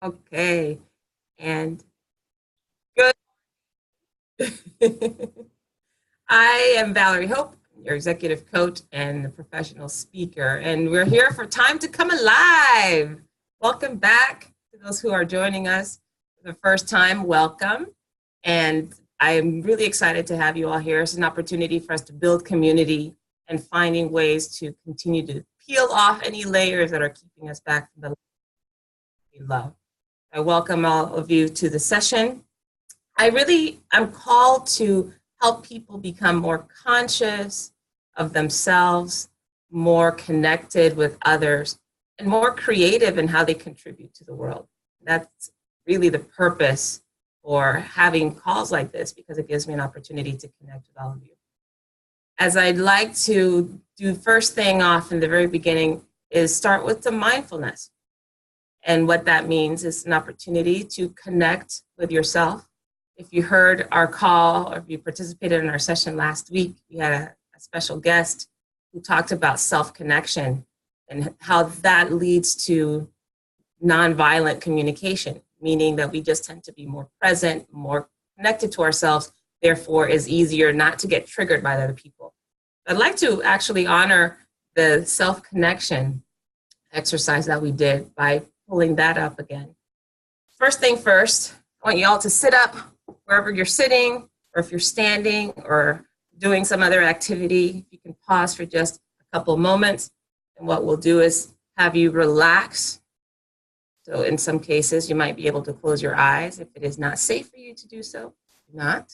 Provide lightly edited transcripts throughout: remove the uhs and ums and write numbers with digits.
Okay, and good. I am Valerie Hope, your executive coach and a professional speaker, and we're here for Time to Come Alive. Welcome back to those who are joining us for the first time. Welcome. And I'm really excited to have you all here. It's an opportunity for us to build community and finding ways to continue to peel off any layers that are keeping us back from the life we love. I welcome all of you to the session. I'm called to help people become more conscious of themselves, more connected with others, and more creative in how they contribute to the world. That's really the purpose for having calls like this, because it gives me an opportunity to connect with all of you. As I'd like to do first thing off in the very beginning is start with some mindfulness. And what that means is an opportunity to connect with yourself. If you heard our call or if you participated in our session last week, we had a special guest who talked about self-connection and how that leads to nonviolent communication, meaning that we just tend to be more present, more connected to ourselves, therefore is easier not to get triggered by other people. I'd like to actually honor the self-connection exercise that we did by pulling that up again. First thing first, I want you all to sit up wherever you're sitting, or if you're standing or doing some other activity. You can pause for just a couple moments, and what we'll do is have you relax. So in some cases, you might be able to close your eyes if it is not safe for you to do so. Do not.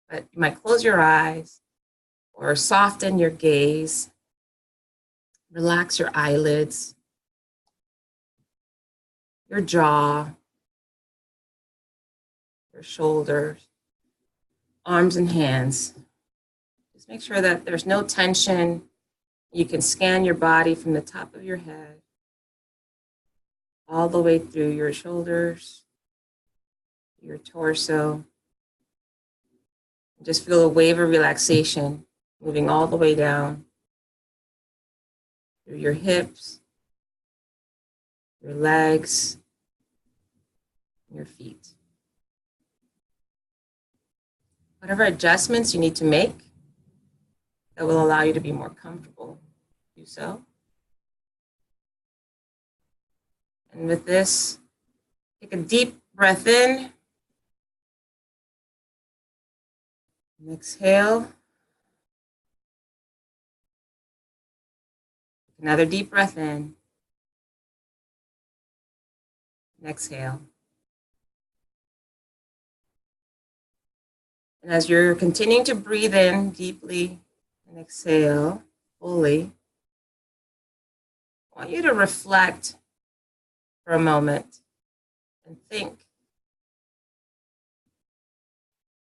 But you might close your eyes or soften your gaze. Relax your eyelids, your jaw, your shoulders, arms and hands. Just make sure that there's no tension. You can scan your body from the top of your head all the way through your shoulders, your torso. Just feel a wave of relaxation moving all the way down through your hips, your legs, your feet. Whatever adjustments you need to make that will allow you to be more comfortable, do so. And with this, take a deep breath in. And exhale. Another deep breath in. And exhale. And as you're continuing to breathe in deeply and exhale fully, I want you to reflect for a moment and think,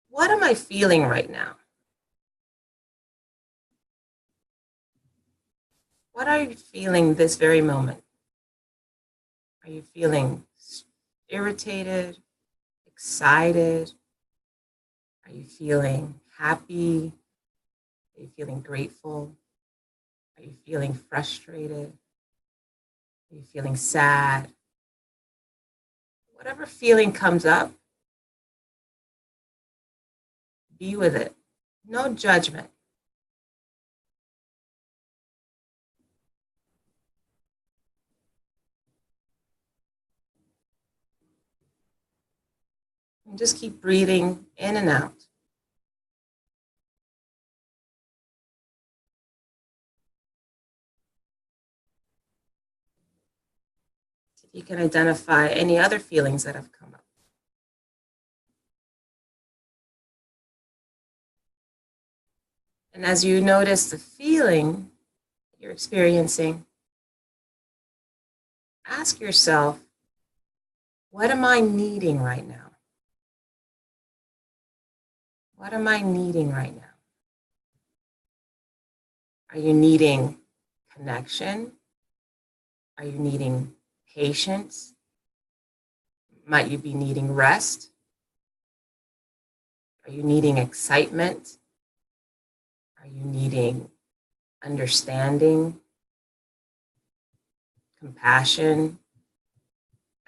what am I feeling right now? What are you feeling this very moment? Are you feeling irritated, excited? Are you feeling happy? Are you feeling grateful? Are you feeling frustrated? Are you feeling sad? Whatever feeling comes up, be with it. No judgment. And just keep breathing in and out. See if you can identify any other feelings that have come up. And as you notice the feeling you're experiencing, ask yourself, what am I needing right now? What am I needing right now? Are you needing connection? Are you needing patience? Might you be needing rest? Are you needing excitement? Are you needing understanding, compassion,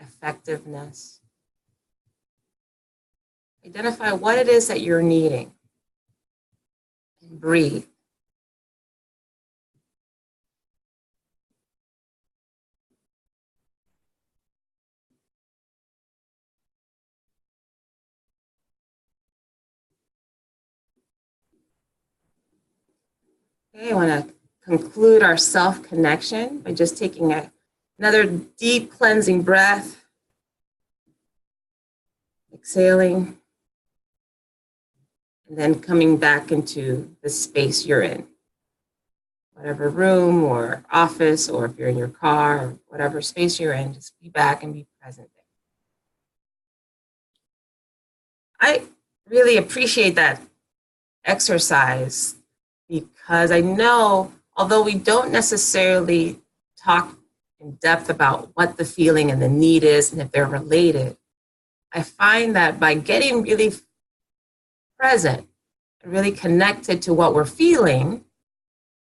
effectiveness. Identify what it is that you're needing and breathe. Okay, I want to conclude our self-connection by just taking another deep cleansing breath, exhaling, and then coming back into the space you're in. Whatever room or office, or if you're in your car, or whatever space you're in, just be back and be present there. I really appreciate that exercise because I know, although we don't necessarily talk in depth about what the feeling and the need is and if they're related, I find that by getting really present and really connected to what we're feeling,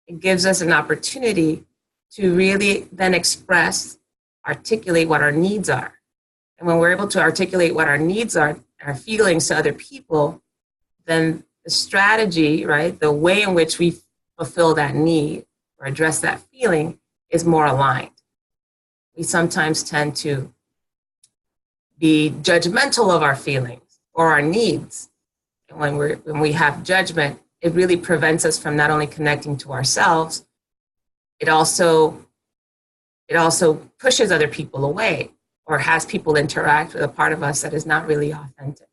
it gives us an opportunity to really then articulate what our needs are. And when we're able to articulate what our needs are, our feelings to other people, then the strategy, right, the way in which we fulfill that need or address that feeling is more aligned. We sometimes tend to be judgmental of our feelings or our needs. And when we have judgment, it really prevents us from not only connecting to ourselves, it also pushes other people away or has people interact with a part of us that is not really authentic.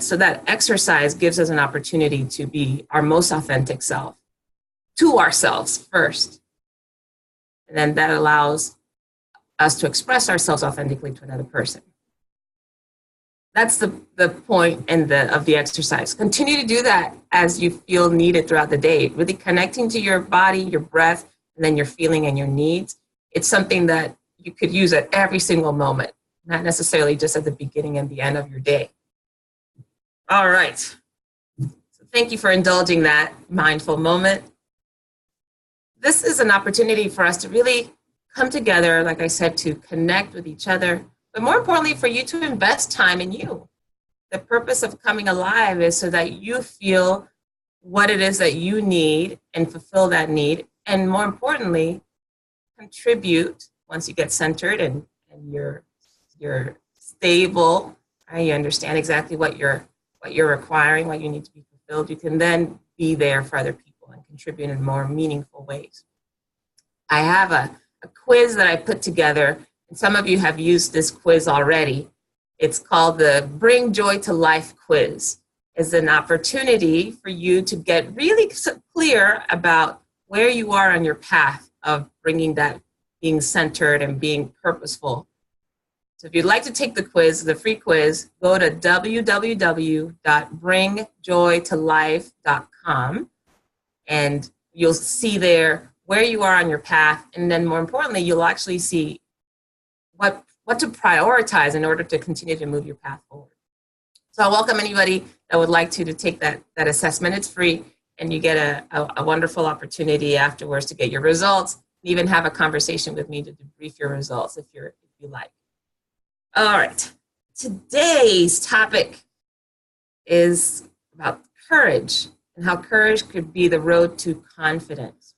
So that exercise gives us an opportunity to be our most authentic self, to ourselves first. And then that allows us to express ourselves authentically to another person. That's the point of the exercise. Continue to do that as you feel needed throughout the day, really connecting to your body, your breath, and then your feeling and your needs. It's something that you could use at every single moment, not necessarily just at the beginning and the end of your day. All right. So thank you for indulging that mindful moment. This is an opportunity for us to really come together, like I said, to connect with each other, but more importantly, for you to invest time in you. The purpose of coming alive is so that you feel what it is that you need and fulfill that need. And more importantly, contribute once you get centered and you're stable, right? You understand exactly what you're requiring, what you need to be fulfilled. You can then be there for other people and contribute in more meaningful ways. I have a quiz that I put together, and some of you have used this quiz already. It's called the Bring Joy to Life quiz. It's an opportunity for you to get really clear about where you are on your path of bringing that being centered and being purposeful. So if you'd like to take the quiz, the free quiz, go to www.bringjoytolife.com, and you'll see there where you are on your path, and then more importantly, you'll actually see what to prioritize in order to continue to move your path forward. So I welcome anybody that would like to take that assessment. It's free, and you get a wonderful opportunity afterwards to get your results, and even have a conversation with me to debrief your results if you like. All right, today's topic is about courage and how courage could be the road to confidence.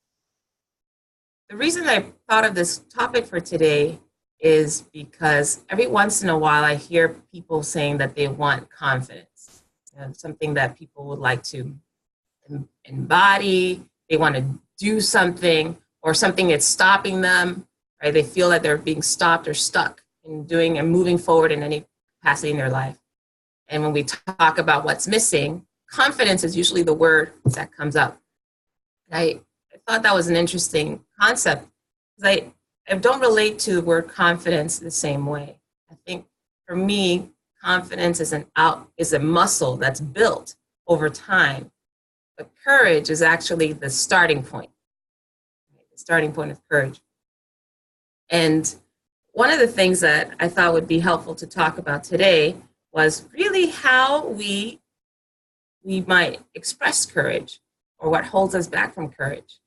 The reason I thought of this topic for today is because every once in a while I hear people saying that they want confidence, something that people would like to embody, they want to do something, or something that's stopping them, right? They feel that they're being stopped or stuck in doing and moving forward in any capacity in their life. And when we talk about what's missing, confidence is usually the word that comes up. And I thought that was an interesting concept because I don't relate to the word confidence the same way. I think for me, confidence is a muscle that's built over time. But courage is actually the starting point. The starting point of courage. And one of the things that I thought would be helpful to talk about today was really how we might express courage or what holds us back from courage.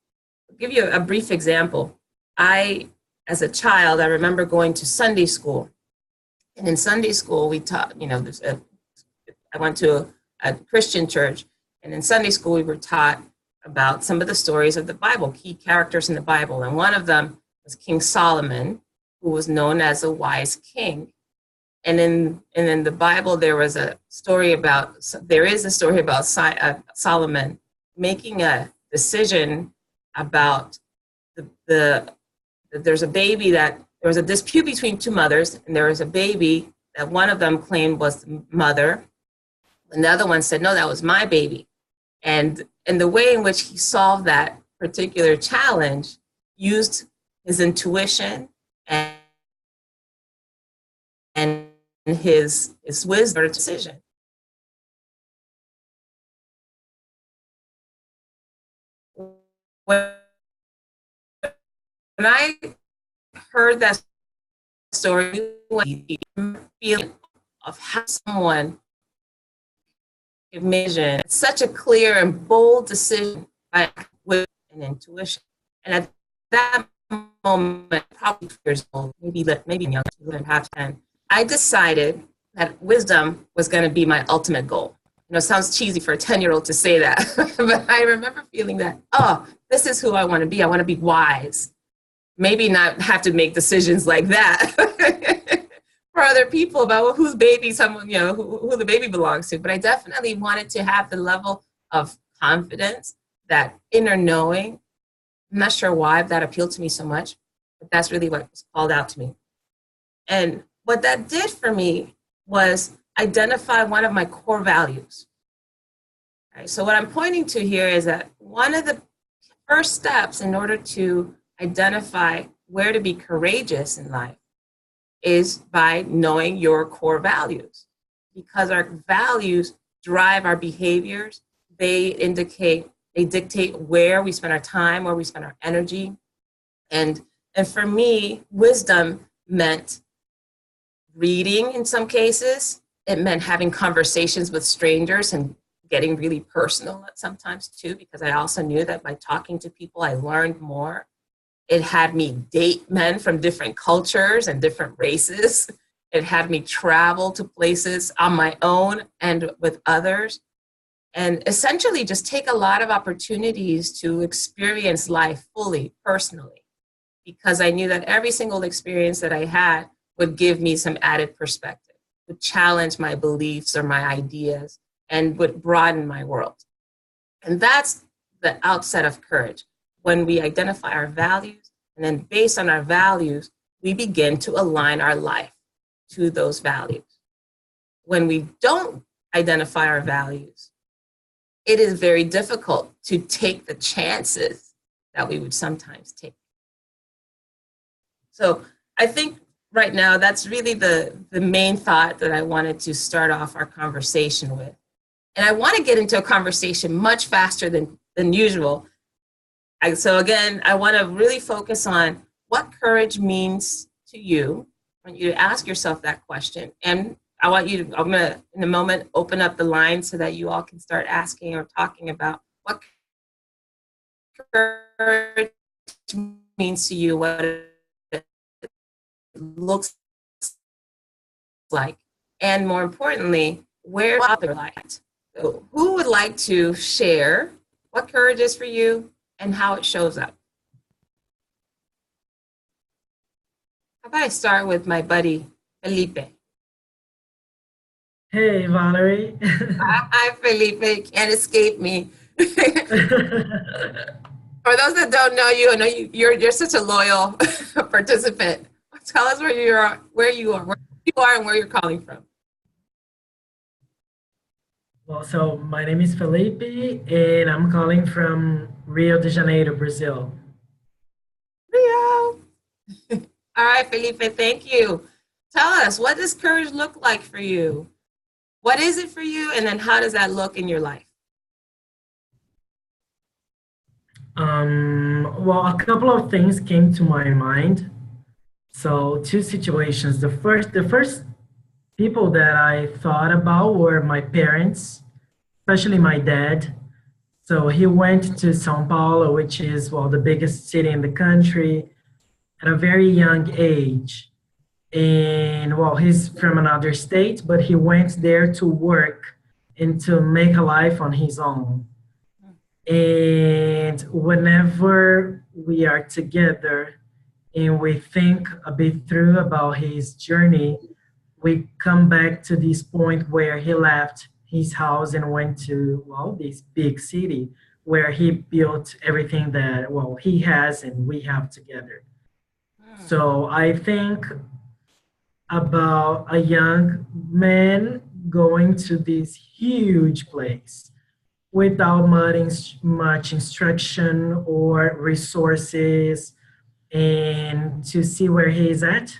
I'll give you a brief example. I as a child, I remember going to Sunday school. And in Sunday school, we taught, I went to a Christian church, and in Sunday school, we were taught about some of the stories of the Bible, key characters in the Bible. And one of them was King Solomon, who was known as a wise king. And in the Bible, there is a story about Solomon making a decision about there's a baby that there was a dispute between two mothers, and there was a baby that one of them claimed was the mother, and the other one said, no, that was my baby. And the way in which he solved that particular challenge used his intuition and his wisdom or decision. When I heard that story, feeling of how someone vision, such a clear and bold decision with an intuition. And at that moment, probably 2 years old, maybe younger, 10, I decided that wisdom was going to be my ultimate goal. It sounds cheesy for a 10-year-old to say that, but I remember feeling that, oh, this is who I want to be. I want to be wise. Maybe not have to make decisions like that for other people about whose baby someone, who the baby belongs to. But I definitely wanted to have the level of confidence, that inner knowing. I'm not sure why that appealed to me so much, but that's really what was called out to me. And what that did for me was identify one of my core values. All right, so what I'm pointing to here is that one of the first steps in order to identify where to be courageous in life is by knowing your core values, because our values drive our behaviors. They dictate where we spend our time, where we spend our energy. And for me, wisdom meant reading in some cases. It meant having conversations with strangers and getting really personal sometimes too, because I also knew that by talking to people, I learned more. It had me date men from different cultures and different races. It had me travel to places on my own and with others, and essentially just take a lot of opportunities to experience life fully, personally, because I knew that every single experience that I had would give me some added perspective, would challenge my beliefs or my ideas, and would broaden my world. And that's the outset of courage. When we identify our values, and then based on our values, we begin to align our life to those values. When we don't identify our values, it is very difficult to take the chances that we would sometimes take. So I think right now that's really the main thought that I wanted to start off our conversation with. And I want to get into a conversation much faster than usual. So again, I want to really focus on what courage means to you. I want you to ask yourself that question. And I'm going to, in a moment, open up the line so that you all can start asking or talking about what courage means to you, what it looks like, and more importantly, where others like. So who would like to share what courage is for you and how it shows up? How about I start with my buddy, Felipe? Hey, Valerie. Hi, Felipe. Can't escape me. For those that don't know you, I know you're such a loyal participant. Tell us where you are, and where you're calling from. Well, so my name is Felipe, and I'm calling from Rio de Janeiro, Brazil. Rio. All right, Felipe, thank you. Tell us, what does courage look like for you? What is it for you, and then how does that look in your life? Well, a couple of things came to my mind. So, two situations. The first people that I thought about were my parents, especially my dad. So he went to São Paulo, which is, well, the biggest city in the country, at a very young age. And well, he's from another state, but he went there to work and to make a life on his own. And whenever we are together and we think a bit through about his journey, we come back to this point where he left his house and went to, well, this big city where he built everything that, well, he has and we have together. So I think about a young man going to this huge place without much instruction or resources, and to see where he's at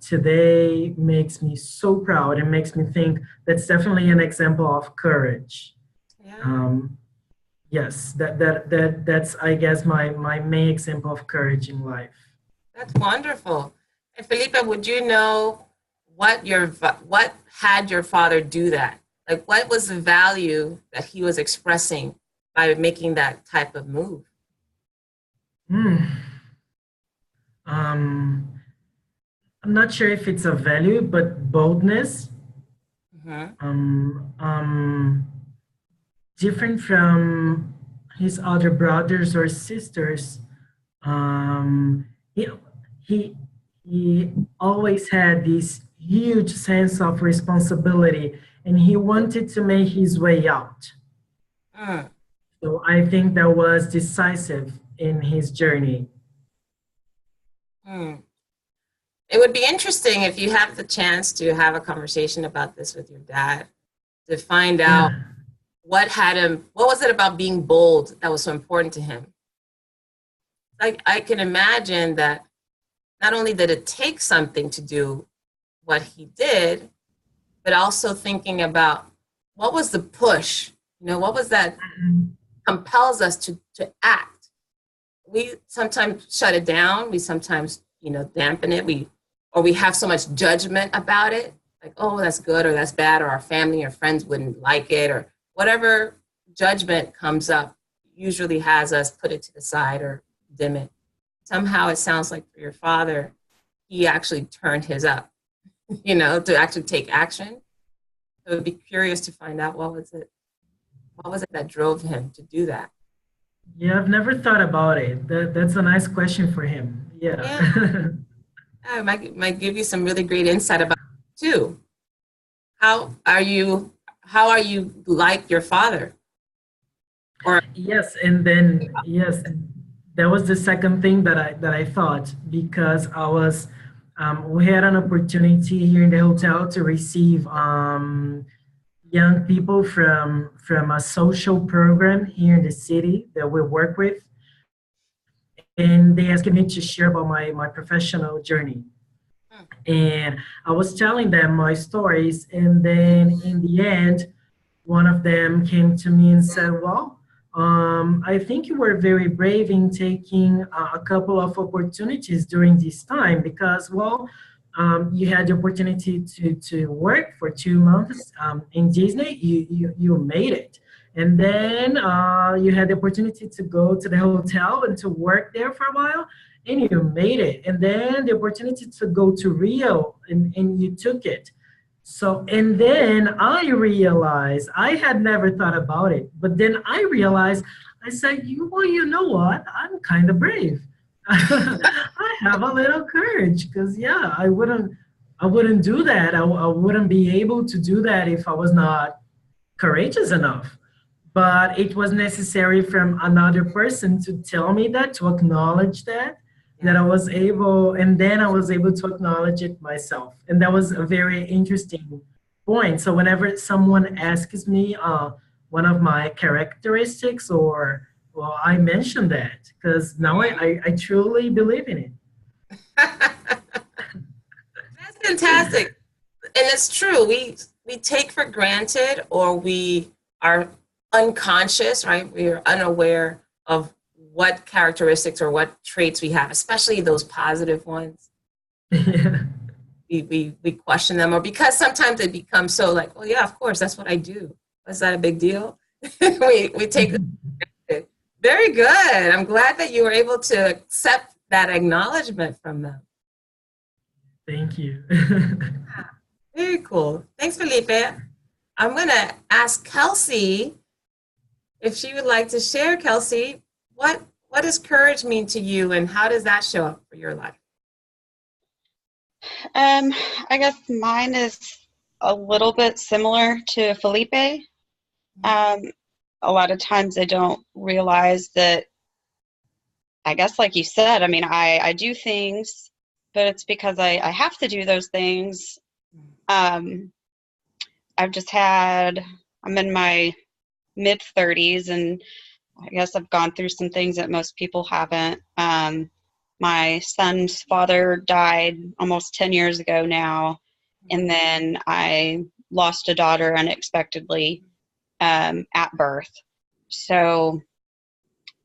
today makes me so proud and makes me think that's definitely an example of courage. Yeah. Yes, that's I guess my main example of courage in life. That's wonderful. And Felipe, would you know what had your father do that? Like, what was the value that he was expressing by making that type of move? Hmm. Um, I'm not sure if it's a value, but boldness. Mm-hmm. Different from his other brothers or sisters. Um, he, he he always had this huge sense of responsibility, and he wanted to make his way out. Mm. So I think that was decisive in his journey. Mm. It would be interesting if you have the chance to have a conversation about this with your dad to find out Yeah. what was it about being bold that was so important to him? I can imagine that not only did it take something to do what he did, but also thinking about what was the push, what was that compels us to act. We sometimes shut it down. We sometimes, dampen it. We have so much judgment about it, like, oh, that's good or that's bad, or our family or friends wouldn't like it, or whatever judgment comes up usually has us put it to the side or dim it. Somehow it sounds like for your father, he actually turned his up, to actually take action. So it would be curious to find out what was it that drove him to do that. Yeah, I've never thought about it. That's a nice question for him. Yeah, Yeah. it might give you some really great insight about it too. How are you? How are you like your father? Or Yes, and then yes, that was the second thing that I thought, because I was we had an opportunity here in the hotel to receive young people from a social program here in the city that we work with, and they asked me to share about my professional journey. And I was telling them my stories, and then in the end, one of them came to me and said, well, I think you were very brave in taking a couple of opportunities during this time because, well, you had the opportunity to work for 2 months in Disney. You made it. And then you had the opportunity to go to the hotel and to work there for a while, and you made it. And then the opportunity to go to Rio, and you took it. So, and then I realized I had never thought about it, but then I realized I said, well, you know what? I'm kind of brave. I have a little courage because yeah, I wouldn't do that. I wouldn't be able to do that if I was not courageous enough. But it was necessary from another person to tell me that, to acknowledge that I was able, and then I was able to acknowledge it myself. And that was a very interesting point. So whenever someone asks me one of my characteristics, or, well, I mention that because now I truly believe in it. that's fantastic. And it's true. We take for granted, or we are unconscious, right? We are unaware of what characteristics or what traits we have, especially those positive ones. Yeah. We question them, or because sometimes it becomes so like, well, yeah, of course, that's what I do. Is that a big deal? we take it. Very good. I'm glad that you were able to accept that acknowledgement from them. Thank you. Very cool. Thanks, Felipe. I'm going to ask Kelsey if she would like to share. Kelsey, what does courage mean to you, and how does that show up for your life? I guess mine is a little bit similar to Felipe. Um, a lot of times I don't realize that, I guess like you said, I mean, I do things, but it's because I have to do those things. I'm in my mid 30s, and I guess I've gone through some things that most people haven't. My son's father died almost 10 years ago now, and then I lost a daughter unexpectedly at birth. So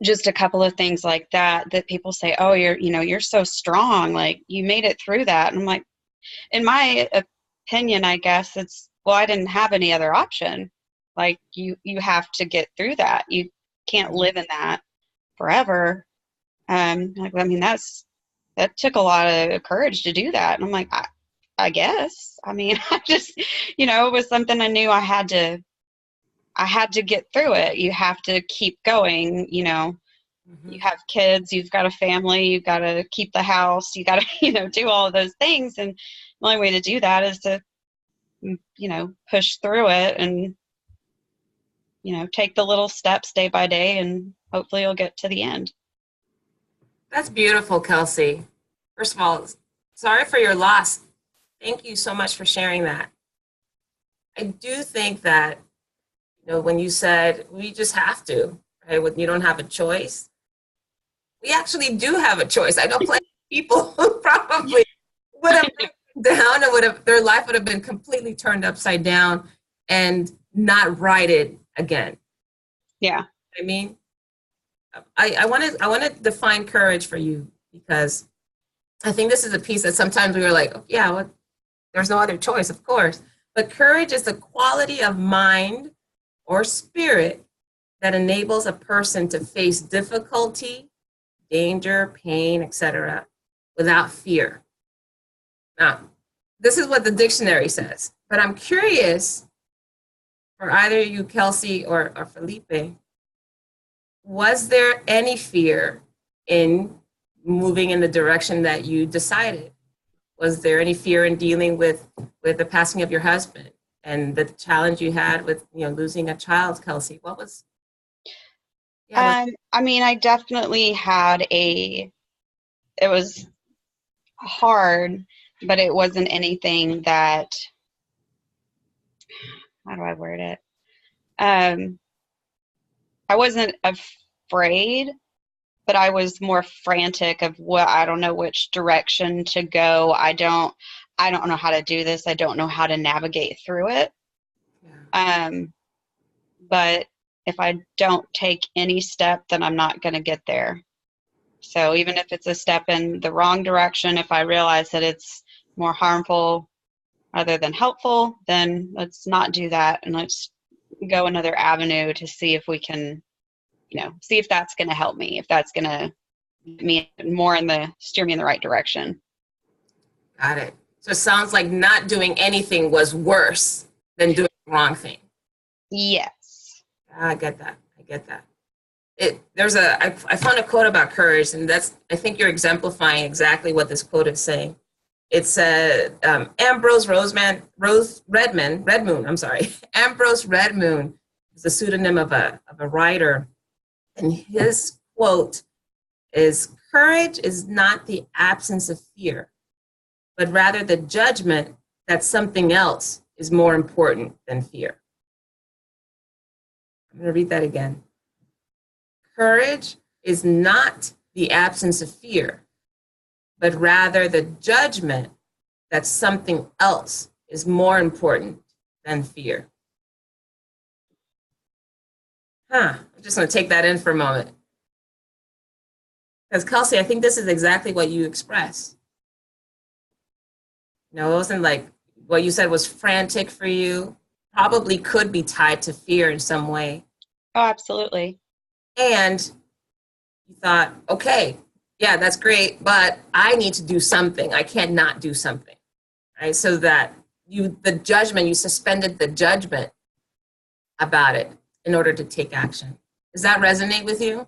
just a couple of things like that people say, oh, you're so strong, like you made it through that. And I'm like, in my opinion, I guess it's, well, I didn't have any other option. Like you have to get through that. You can't live in that forever. Like, I mean, that took a lot of courage to do that. And I'm like, I guess, I mean, I just, it was something I knew I had to get through it. You have to keep going, Mm-hmm. You have kids, you've got a family, you've got to keep the house, you got to, do all of those things. And the only way to do that is to, push through it and, take the little steps day by day, and hopefully you'll get to the end. That's beautiful, Kelsey. First of all, sorry for your loss. Thank you so much for sharing that. I do think that, when you said we just have to, right? When you don't have a choice, we actually do have a choice. I know plenty of people who probably would have broken down and their life would have been completely turned upside down and not righted again. Yeah. I mean, I want to define courage for you, because I think this is a piece that sometimes we were like, oh, yeah, well, there's no other choice, of course. But courage is the quality of mind or spirit that enables a person to face difficulty, danger, pain, etc., without fear. Now, this is what the dictionary says, but I'm curious for either you, Kelsey or Felipe, was there any fear in moving in the direction that you decided? Was there any fear in dealing with the passing of your husband and the challenge you had with losing a child, Kelsey? What was? Yeah, I mean, I definitely had it was hard, but it wasn't anything that, how do I word it? I wasn't afraid, but I was more frantic of I don't know which direction to go. I don't know how to do this. I don't know how to navigate through it. Yeah. But if I don't take any step, then I'm not going to get there. So even if it's a step in the wrong direction, if I realize that it's more harmful rather than helpful, then let's not do that, and let's go another avenue to see if we can, see if that's going to help me, if that's going to steer me in the right direction. Got it. So it sounds like not doing anything was worse than doing the wrong thing. Yes. I get that. I found a quote about courage, and I think you're exemplifying exactly what this quote is saying. It said, Ambrose Redmoon, I'm sorry. Ambrose Redmoon is the pseudonym of a writer. And his quote is, courage is not the absence of fear, but rather the judgment that something else is more important than fear. I'm going to read that again. Courage is not the absence of fear, but rather the judgment that something else is more important than fear. I'm just going to take that in for a moment. Because Kelsey, I think this is exactly what you expressed. It wasn't like what you said was frantic for you, probably could be tied to fear in some way. Oh, absolutely. And you thought, okay, yeah, that's great, but I need to do something. I can't not do something, right? So that you suspended the judgment about it in order to take action. Does that resonate with you?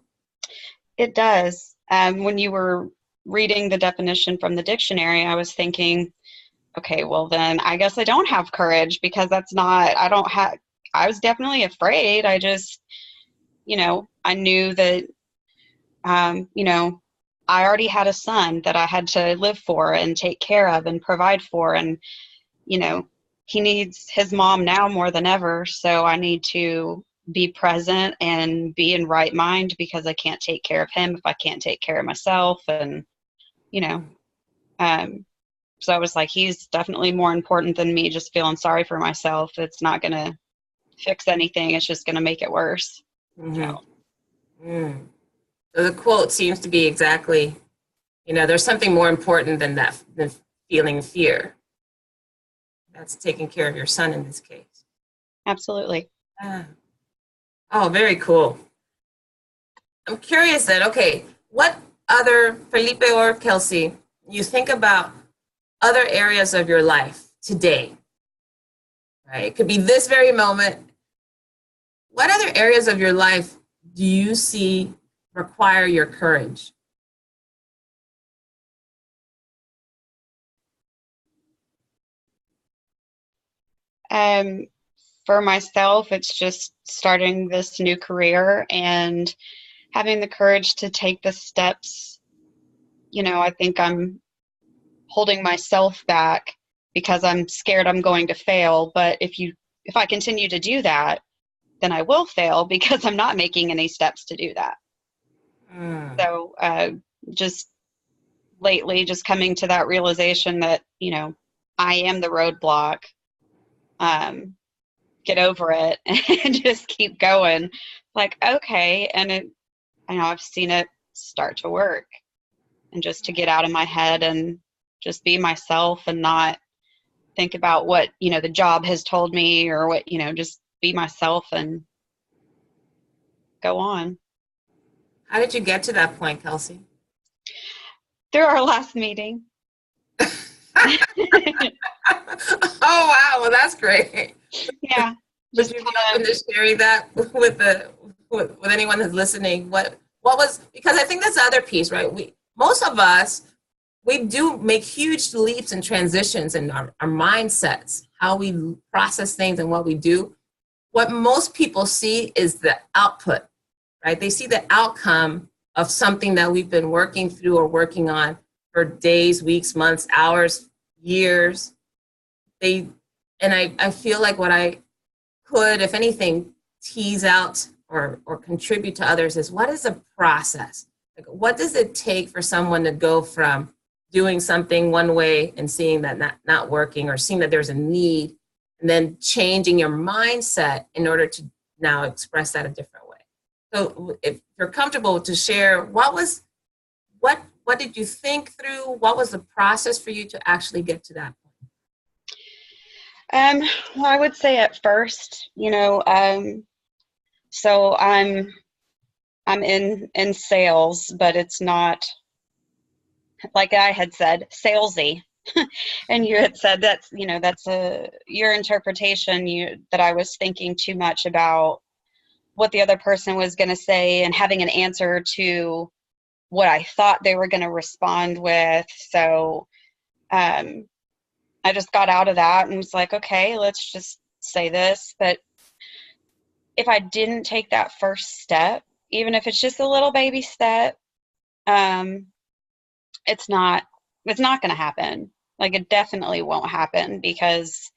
It does. When you were reading the definition from the dictionary, I was thinking, okay, well then I guess I don't have courage because that's not, I don't have, I was definitely afraid. I just, I knew that, I already had a son that I had to live for and take care of and provide for. And, you know, he needs his mom now more than ever. So I need to be present and be in right mind because I can't take care of him if I can't take care of myself. And, you know, um, so I was like, he's definitely more important than me just feeling sorry for myself. It's not going to fix anything. It's just going to make it worse. Mm-hmm. Mm. So the quote seems to be exactly, there's something more important than that, than feeling fear. That's taking care of your son in this case. Absolutely. Ah. Oh, very cool. I'm curious then, okay, what other, Felipe or Kelsey, you think about other areas of your life today, right? It could be this very moment. What other areas of your life do you see require your courage? Um, for myself, it's just starting this new career and having the courage to take the steps. I think I'm holding myself back because I'm scared I'm going to fail. But if I continue to do that, then I will fail because I'm not making any steps to do that. Mm. So just lately, just coming to that realization that, I am the roadblock. Get over it and just keep going. Like, okay. And I've seen it start to work, and just to get out of my head and just be myself and not think about what, the job has told me or what, just be myself and go on. How did you get to that point, Kelsey? Through our last meeting. Oh, wow. Well, that's great. Yeah. Would Just you be open to sharing that with anyone who's listening? What was, because I think that's the other piece, right? Most of us, we do make huge leaps and transitions in our mindsets, how we process things and what we do. What most people see is the output, right? They see the outcome of something that we've been working through or working on for days, weeks, months, hours, years. I feel like what I could, if anything, tease out or contribute to others is, what is the process? Like, what does it take for someone to go from doing something one way and seeing that not working, or seeing that there's a need, and then changing your mindset in order to now express that a different way? So if you're comfortable to share, what did you think through? What was the process for you to actually get to that well, I would say at first, so I'm in sales, but it's not, like I had said, salesy. And you had said that's your interpretation, that I was thinking too much about what the other person was going to say and having an answer to what I thought they were going to respond with. So I just got out of that and was like, okay, let's just say this. But if I didn't take that first step, even if it's just a little baby step, um, it's not going to happen. Like, it definitely won't happen because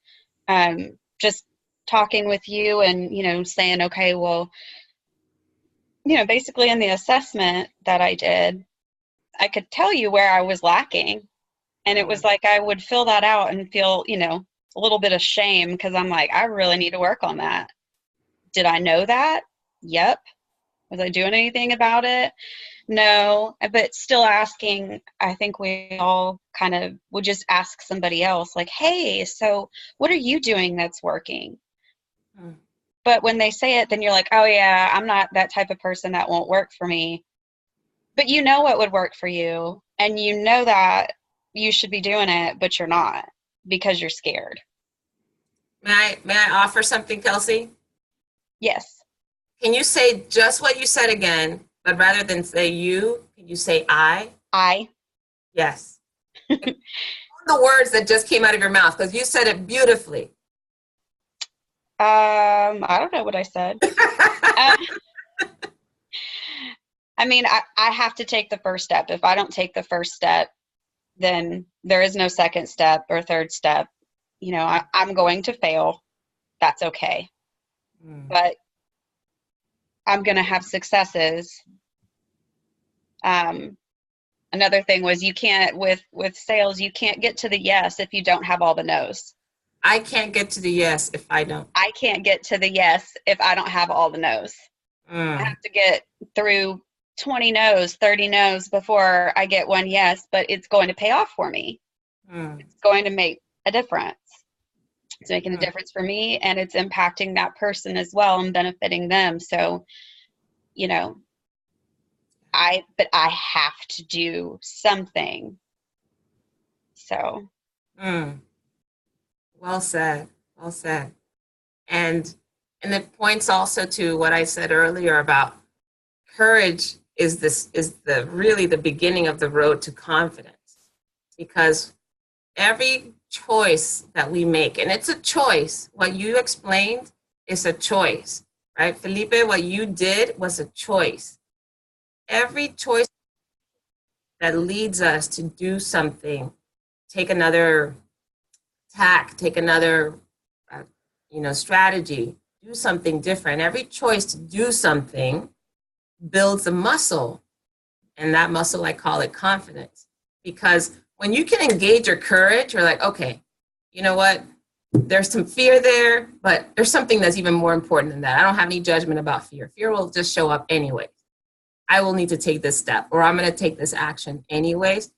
just talking with you and, saying, okay, well, basically in the assessment that I did, I could tell you where I was lacking. And it was point? like I would fill that out and feel, a little bit of shame because I'm like, I really need to work on that. Did I know that? Yep. Was I doing anything about it? No. But still asking, I think we all kind of would just ask somebody else, like, hey, so what are you doing that's working? Mm. But when they say it, then you're like, oh, yeah, I'm not that type of person. That won't work for me. but you know what would work for you, and you know that you should be doing it, but you're not because you're scared. May I offer something, Kelsey? Yes. Can you say just what you said again, but rather than say you, can you say I? I. Yes. The words that just came out of your mouth, because you said it beautifully. I don't know what I said. I mean, I have to take the first step. If I don't take the first step, then there is no second step or third step. You know, I'm going to fail. That's okay. But I'm going to have successes. Another thing was you can't, with sales, you can't get to the yes if you don't have all the no's. I can't get to the yes if I don't. I can't get to the yes if I don't have all the no's. I have to get through 20 no's, 30 no's before I get one yes, but it's going to pay off for me. It's going to make a difference. It's making a difference for me, and it's impacting that person as well and benefiting them. So, you know, but I have to do something. So. Well said. Well said. And it points also to what I said earlier about courage is really the beginning of the road to confidence, because every choice that we make, and it's a choice, what you explained is a choice, right? Felipe, what you did was a choice. Every choice that leads us to do something, take another tack, take another strategy, do something different. Every choice to do something builds a muscle, and that muscle, I call it confidence. Because when you can engage your courage, you're like, okay, you know what? There's some fear there, but there's something that's even more important than that. I don't have any judgment about fear. Fear will just show up anyway. I will need to take this step, or I'm going to take this action anyways.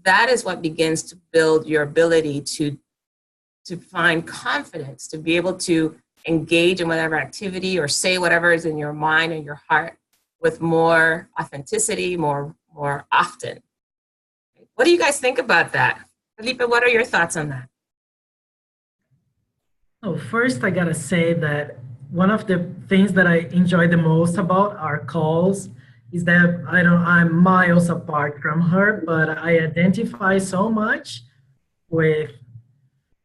That is what begins to build your ability to find confidence, to be able to engage in whatever activity or say whatever is in your mind and your heart with more authenticity, more often. What do you guys think about that? Felipe, what are your thoughts on that? Oh, first, I gotta say that one of the things that I enjoy the most about our calls is that I'm miles apart from her, but I identify so much with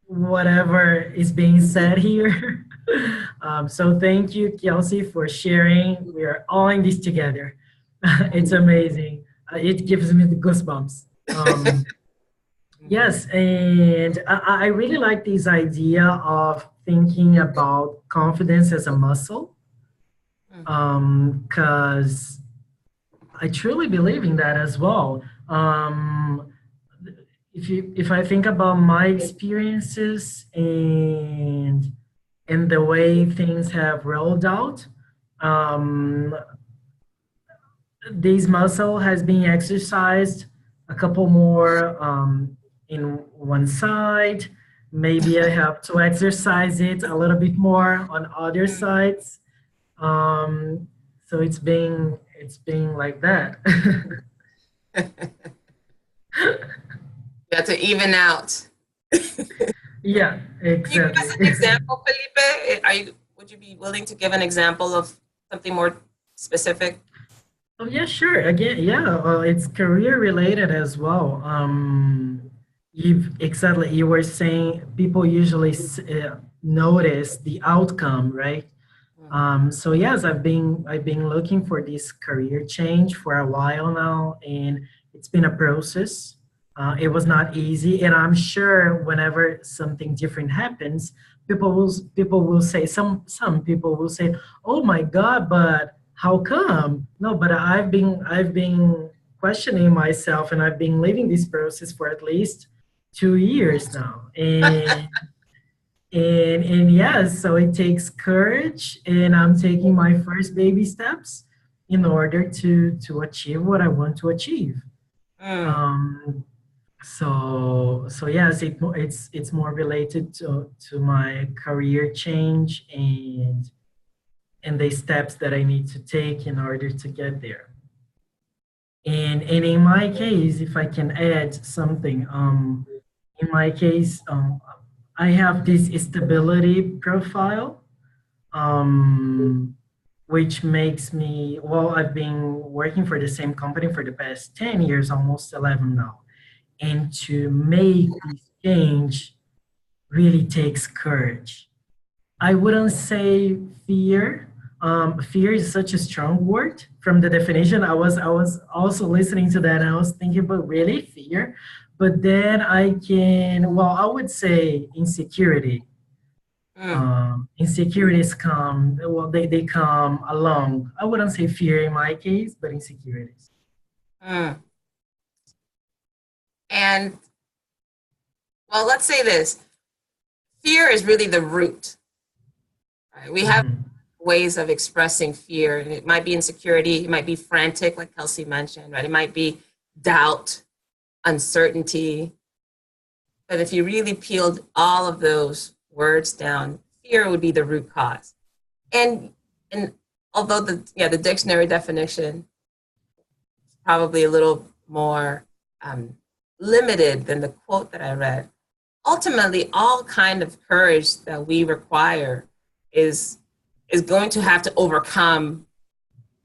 whatever is being said here. So thank you, Kelsey, for sharing. We are all in this together. It's amazing. It gives me the goosebumps. Yes, and I really like this idea of thinking about confidence as a muscle, because I truly believe in that as well. If I think about my experiences and the way things have rolled out, this muscle has been exercised a couple more in one side. Maybe I have to exercise it a little bit more on other sides. So it's been like that. You have to even out. Yeah, Can you give us an exactly. example, Felipe? Would you be willing to give an example of something more specific? Oh yeah, sure. Again, yeah, it's career related as well. You were saying people usually notice the outcome, right? So yes, I've been looking for this career change for a while now, and it's been a process. It was not easy, and I'm sure whenever something different happens, people will say some people will say, "Oh my God, but how come?" No, but I've been questioning myself, and I've been living this process for at least 2 years now, and yes, so it takes courage, and I'm taking my first baby steps in order to achieve what I want to achieve. Um, so yes, it's more related to my career change and the steps that I need to take in order to get there. And in my case, if I can add something, in my case, I have this stability profile, um, which makes me, well, I've been working for the same company for the past 10 years, almost 11 now. And to make this change really takes courage. I wouldn't say fear. Fear is such a strong word from the definition. I was also listening to that and I was thinking, but really fear? But then I can, well, I would say insecurity. Mm, Insecurities come, well, they come along. I wouldn't say fear in my case, but insecurities. mm. And well, let's say this: fear is really the root. Right? We have Mhm. ways of expressing fear. And it might be insecurity, it might be frantic, like Kelsey mentioned, right? It might be doubt, uncertainty. But if you really peeled all of those words down, fear would be the root cause. And although the dictionary definition is probably a little more um, limited than the quote that I read, ultimately all kind of courage that we require is is going to have to overcome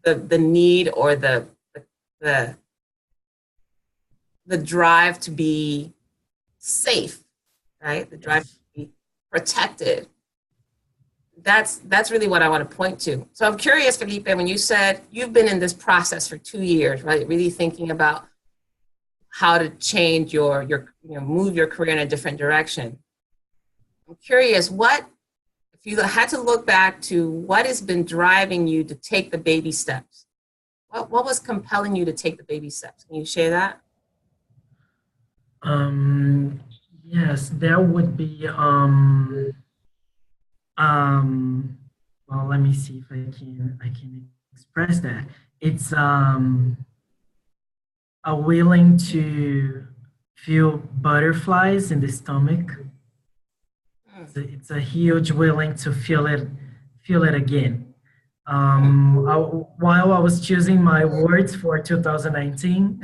the need or the the drive to be safe, right? The drive to Yes. be protected. That's really what I want to point to. So I'm curious, Felipe, when you said you've been in this process for 2 years, right? Really thinking about how to change your move your career in a different direction. I'm curious, what if you had to look back to what has been driving you to take the baby steps? What was compelling you to take the baby steps? Can you share that? Um, yes, there would be, um, well, let me see if I can express that. It's a willing to feel butterflies in the stomach. Mm, It's a huge willing to feel it again. mm, While I was choosing my words for 2019,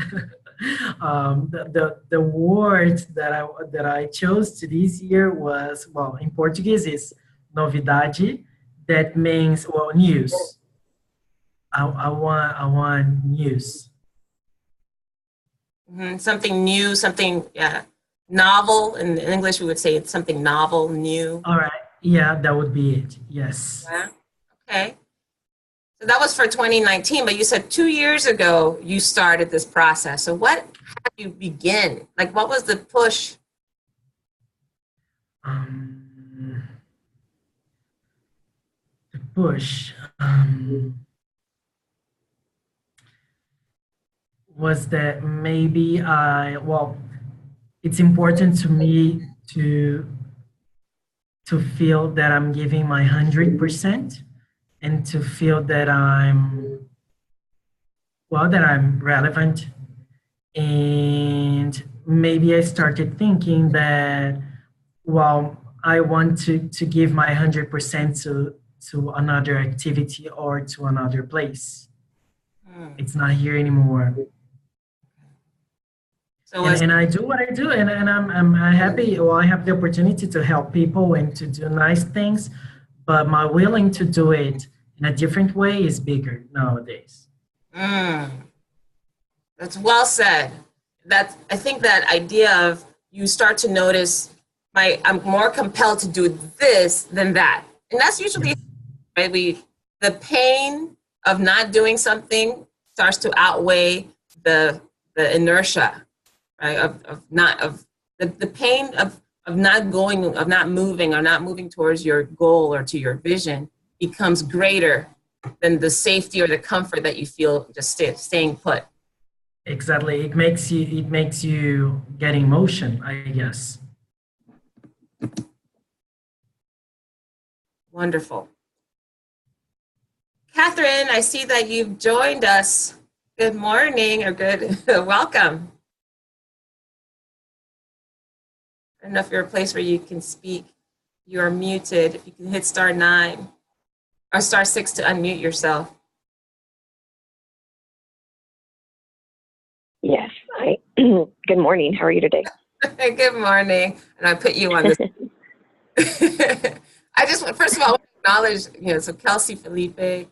the word that I chose to this year was, well, in Portuguese is novidade. That means, well, news. I want news. something new, something novel. In English, we would say it's something novel, new. All right. Yeah, that would be it. Yes. Yeah. Okay. So that was for 2019, but you said 2 years ago you started this process. So what had you begin? Like, what was the push? Um, the push was that maybe well, it's important to me to feel that I'm giving my 100% and to feel that I'm relevant. And maybe I started thinking that, well, I want to give my 100% to another activity or to another place. Hmm. It's not here anymore. So And was and I do what I do, and I'm happy. Well, I have the opportunity to help people and to do nice things, but my willing to do it in a different way is bigger nowadays. mm, that's well said. That I think that idea of you start to notice I'm more compelled to do this than that, and that's usually Yes, right. The pain of not doing something starts to outweigh the the inertia, right? The pain of not going, of not moving, or not moving towards your goal or to your vision becomes greater than the safety or the comfort that you feel just staying put. exactly. It makes you get emotion, I guess. Wonderful. Catherine, I see that you've joined us. Good morning or good welcome. I don't know if you're a place where you can speak. You are muted. If you can hit *9 or *6 to unmute yourself. Good morning. How are you today? Good morning. And I put you on this. I just want, first of all, I want to acknowledge, so Kelsey, Felipe,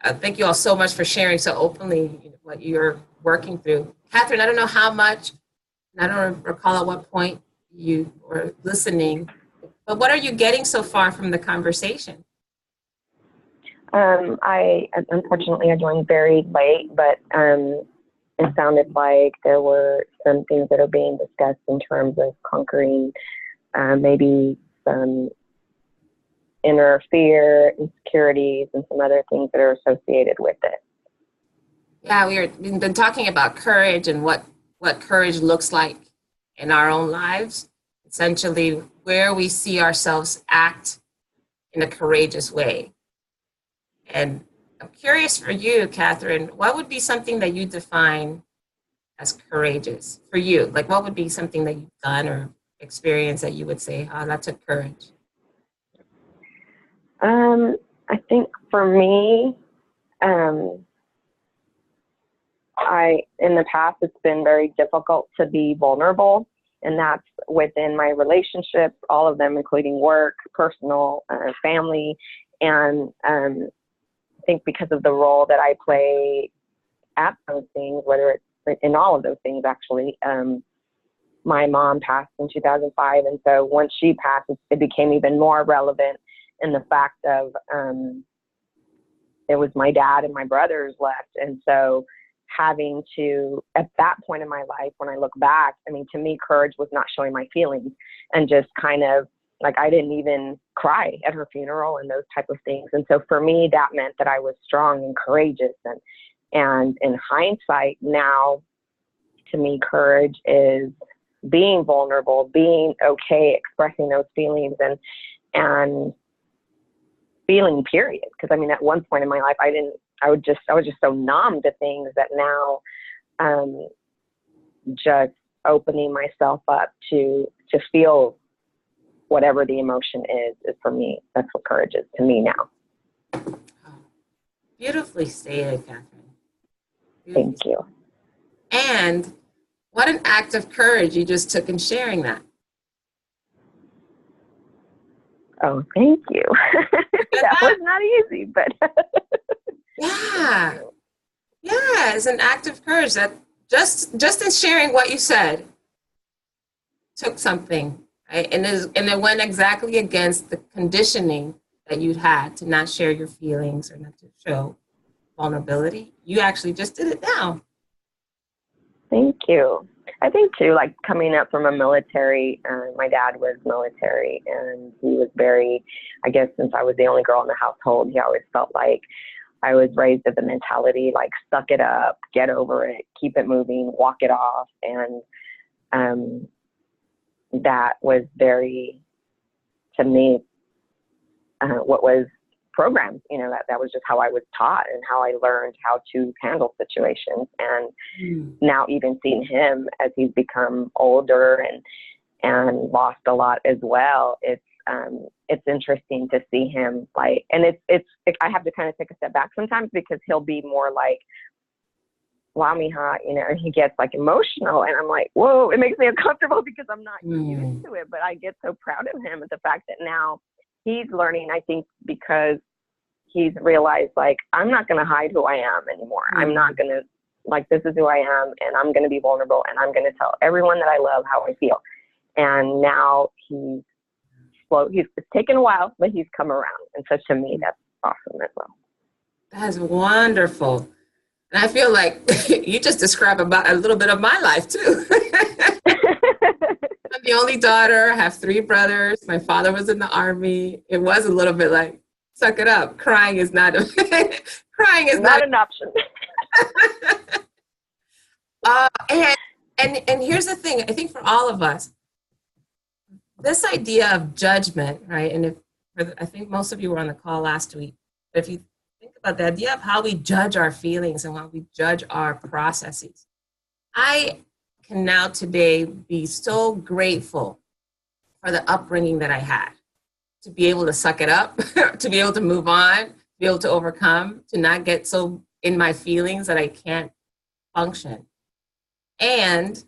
thank you all so much for sharing so openly what you're working through. Catherine, I don't know how much, and I don't recall at what point you were listening, but what are you getting so far from the conversation? I unfortunately I joined very late, but it sounded like there were some things that are being discussed in terms of conquering maybe some inner fear, insecurities, and some other things that are associated with it. Yeah, we've been talking about courage and what courage looks like in our own lives. Essentially, where we see ourselves act in a courageous way. And I'm curious for you, Catherine, what would be something that you define as courageous for you? Like, what would be something that you've done or experienced that you would say, oh, that took courage? I think for me, in the past, it's been very difficult to be vulnerable, and that's within my relationships, all of them, including work, personal, family, and I think because of the role that I play at those things, whether it's in all of those things, actually, my mom passed in 2005, and so once she passed, it became even more relevant in the fact of it was my dad and my brothers left, and so having to, at that point in my life, when I look back, I mean, to me, courage was not showing my feelings and just kind of like, I didn't even cry at her funeral and those type of things. And so for me, that meant that I was strong and courageous. And in hindsight now, to me, courage is being vulnerable, being okay, expressing those feelings and feeling, period. Because I mean, at one point in my life, I was just so numb to things that now, just opening myself up to feel whatever the emotion is for me. That's what courage is to me now. Oh, beautifully stated, Catherine. Thank you. And what an act of courage you just took in sharing that. Oh, thank you. That was not easy, but yeah, it's an act of courage that just in sharing what you said took something, right? And it went exactly against the conditioning that you'd had to not share your feelings or not to show vulnerability. You actually just did it now. Thank you. I think too, like coming up from a military, my dad was military, and he was very, I guess since I was the only girl in the household, he always felt like I was raised with the mentality, like, suck it up, get over it, keep it moving, walk it off. And that was very, to me, what was programmed, that was just how I was taught and how I learned how to handle situations. And now even seeing him as he's become older and lost a lot as well, it's interesting to see him like, and I have to kind of take a step back sometimes because he'll be more like, wow, mija, and he gets like emotional, and I'm like, whoa, it makes me uncomfortable because I'm not used to it, but I get so proud of him at the fact that now he's learning, I think, because he's realized, like, I'm not going to hide who I am anymore. I'm not going to, like, this is who I am, and I'm going to be vulnerable, and I'm going to tell everyone that I love how I feel. And now he's slow. It's taken a while, but he's come around. And so to me, that's awesome as well. That's wonderful. And I feel like you just described about a little bit of my life too. I'm the only daughter, I have 3 brothers. My father was in the Army. It was a little bit like, suck it up. Crying is not not an option. And here's the thing, I think for all of us, this idea of judgment, right? And I think most of you were on the call last week. If you think about the idea of how we judge our feelings and how we judge our processes, I can now today be so grateful for the upbringing that I had, to be able to suck it up, to be able to move on, to be able to overcome, to not get so in my feelings that I can't function. And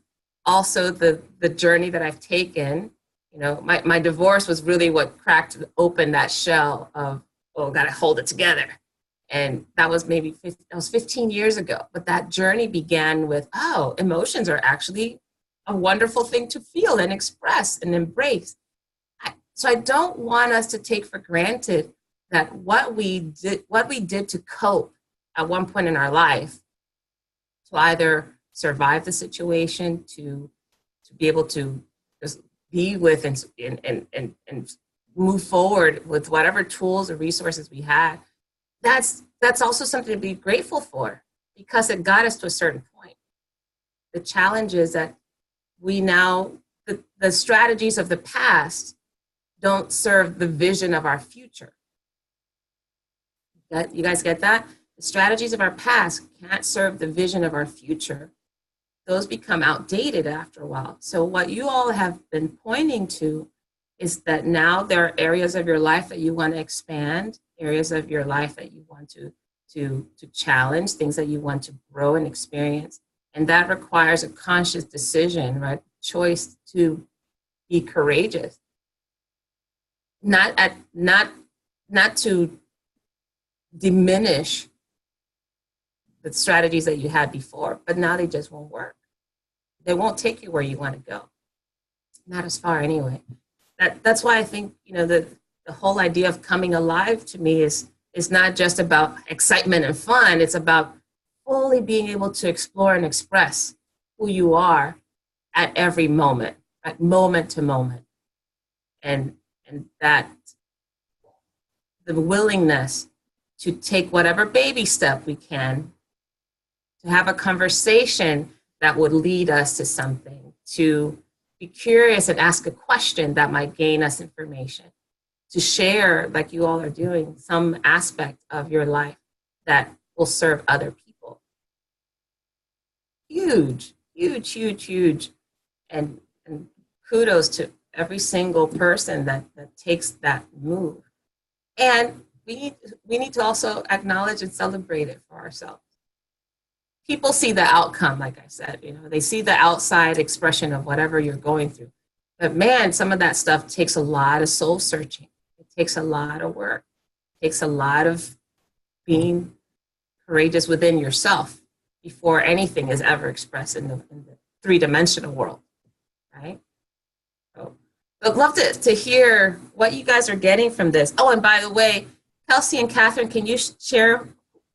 also the journey that I've taken. You know, my divorce was really what cracked open that shell of, oh, gotta hold it together. And that was maybe 15 years ago. But that journey began with, oh, emotions are actually a wonderful thing to feel and express and embrace. So I don't want us to take for granted that what we did to cope at one point in our life, to either survive the situation, to be able to just be with and move forward with whatever tools or resources we had, that's also something to be grateful for, because it got us to a certain point. The challenge is that we now, the strategies of the past don't serve the vision of our future. You guys get that? The strategies of our past can't serve the vision of our future. Those become outdated after a while. So what you all have been pointing to is that now there are areas of your life that you want to expand, areas of your life that you want to challenge, things that you want to grow and experience. And that requires a conscious decision, right? Choice to be courageous. Not to diminish the strategies that you had before, but now they just won't work. They won't take you where you want to go. Not as far anyway. That's why I think, you know, the whole idea of coming alive to me is not just about excitement and fun. It's about fully being able to explore and express who you are at every moment, at moment to moment. And that the willingness to take whatever baby step we can, to have a conversation that would lead us to something, to be curious and ask a question that might gain us information, to share, like you all are doing, some aspect of your life that will serve other people. Huge, huge, huge, huge. And kudos to every single person that takes that move. And we need to also acknowledge and celebrate it for ourselves. People see the outcome, like I said, you know, they see the outside expression of whatever you're going through. But man, some of that stuff takes a lot of soul searching. It takes a lot of work. It takes a lot of being courageous within yourself before anything is ever expressed in the three-dimensional world, right? So I'd love to hear what you guys are getting from this. Oh, and by the way, Kelsey and Catherine, can you share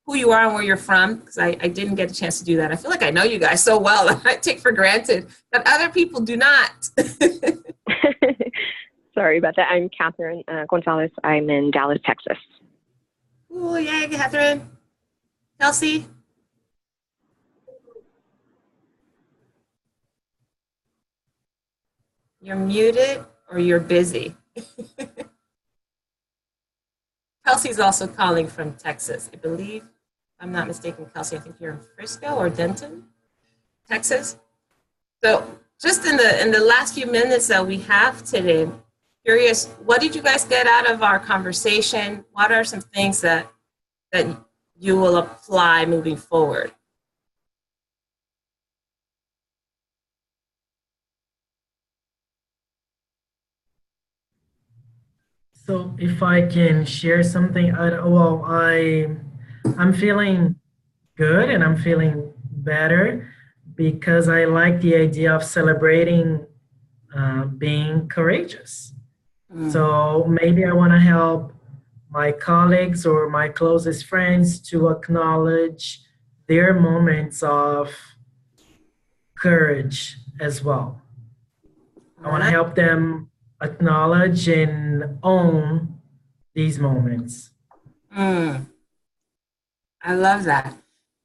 who you are and where you're from? Because I didn't get a chance to do that. I feel like I know you guys so well that I take for granted that other people do not. Sorry about that. I'm Catherine Gonzalez. I'm in Dallas, Texas. Oh, yay, Catherine. Kelsey? You're muted or you're busy. Kelsey's also calling from Texas, I believe. If I'm not mistaken, Kelsey, I think you're in Frisco or Denton, Texas. So just in the last few minutes that we have today, curious, what did you guys get out of our conversation? What are some things that you will apply moving forward? So if I can share something, I'm feeling good and I'm feeling better because I like the idea of celebrating being courageous. So maybe I want to help my colleagues or my closest friends to acknowledge their moments of courage as well. I want to help them acknowledge and own these moments. I love that.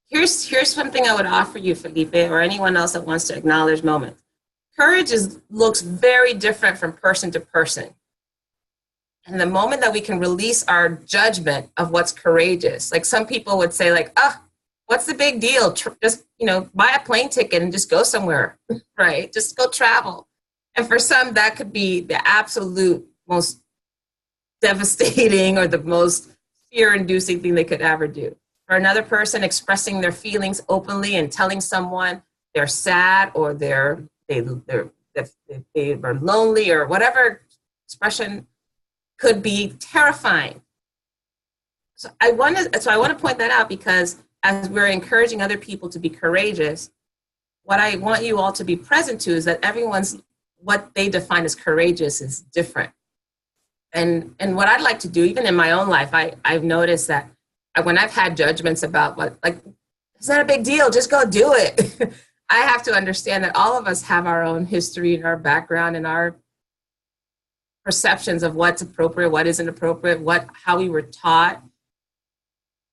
Here's something I would offer you, Felipe, or anyone else that wants to acknowledge moments. Courage looks very different from person to person. And the moment that we can release our judgment of what's courageous, like some people would say, like, oh, what's the big deal? Just, buy a plane ticket and just go somewhere, right? Just go travel. And for some, that could be the absolute most devastating or the most fear-inducing thing they could ever do. For another person, expressing their feelings openly and telling someone they're sad or they're if they were lonely or whatever expression could be terrifying. So I want to point that out, because as we're encouraging other people to be courageous, what I want you all to be present to is that what they define as courageous is different. And what I'd like to do, even in my own life, I've noticed that when I've had judgments about it's not a big deal, just go do it. I have to understand that all of us have our own history and our background and our perceptions of what's appropriate, what isn't appropriate, how we were taught.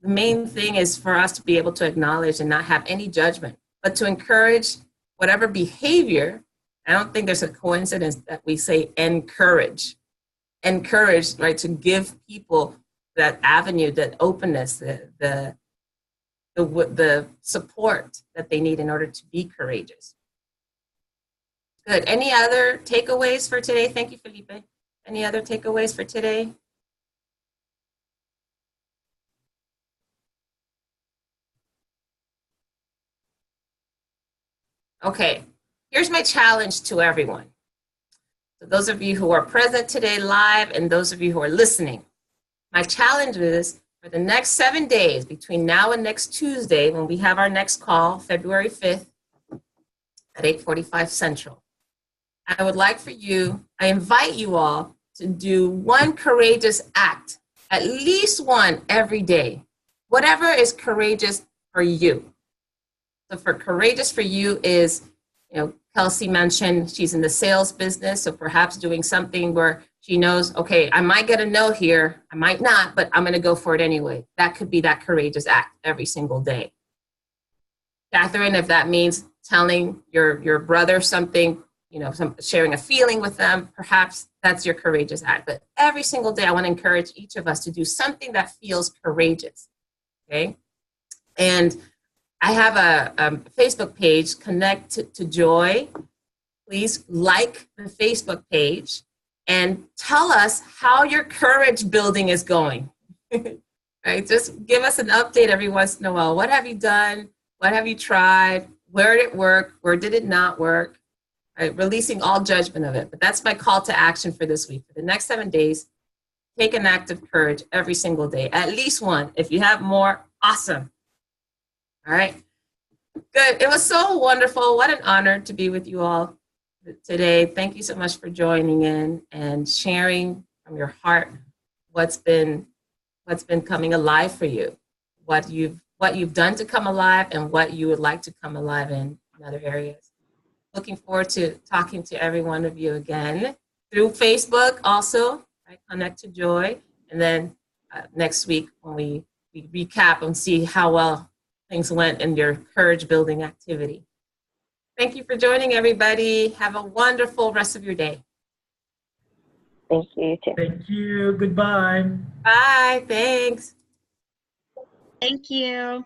The main thing is for us to be able to acknowledge and not have any judgment, but to encourage whatever behavior. I don't think there's a coincidence that we say encourage, right? To give people that avenue, that openness, the support that they need in order to be courageous. Good. Any other takeaways for today? Thank you, Felipe. Any other takeaways for today? Okay, here's my challenge to everyone. So those of you who are present today live and those of you who are listening, my challenge is for the next 7 days, between now and next Tuesday, when we have our next call, February 5th at 8:45 Central, I invite you all to do one courageous act, at least one every day, whatever is courageous for you. So for courageous for you is, Kelsey mentioned she's in the sales business, so perhaps doing something where she knows, okay, I might get a no here, I might not, but I'm going to go for it anyway. That could be that courageous act every single day. Catherine, if that means telling your brother something, sharing a feeling with them, perhaps that's your courageous act. But every single day, I want to encourage each of us to do something that feels courageous, okay? And I have a Facebook page, Connect to Joy. Please like the Facebook page and tell us how your courage building is going. Right? Just give us an update every once in a while. What have you done? What have you tried? Where did it work? Where did it not work? Right? Releasing all judgment of it. But that's my call to action for this week. For the next 7 days, take an act of courage every single day. At least one. If you have more, awesome. All right. Good. It was so wonderful. What an honor to be with you all today. Thank you so much for joining in and sharing from your heart what's been coming alive for you, what you've done to come alive, and what you would like to come alive in other areas. Looking forward to talking to every one of you again through Facebook also, right? Connect to Joy. And then next week when we recap and see how well things went in your courage building activity. Thank you for joining, everybody. Have a wonderful rest of your day. Thank you, too. Thank you. Goodbye. Bye. Thanks. Thank you.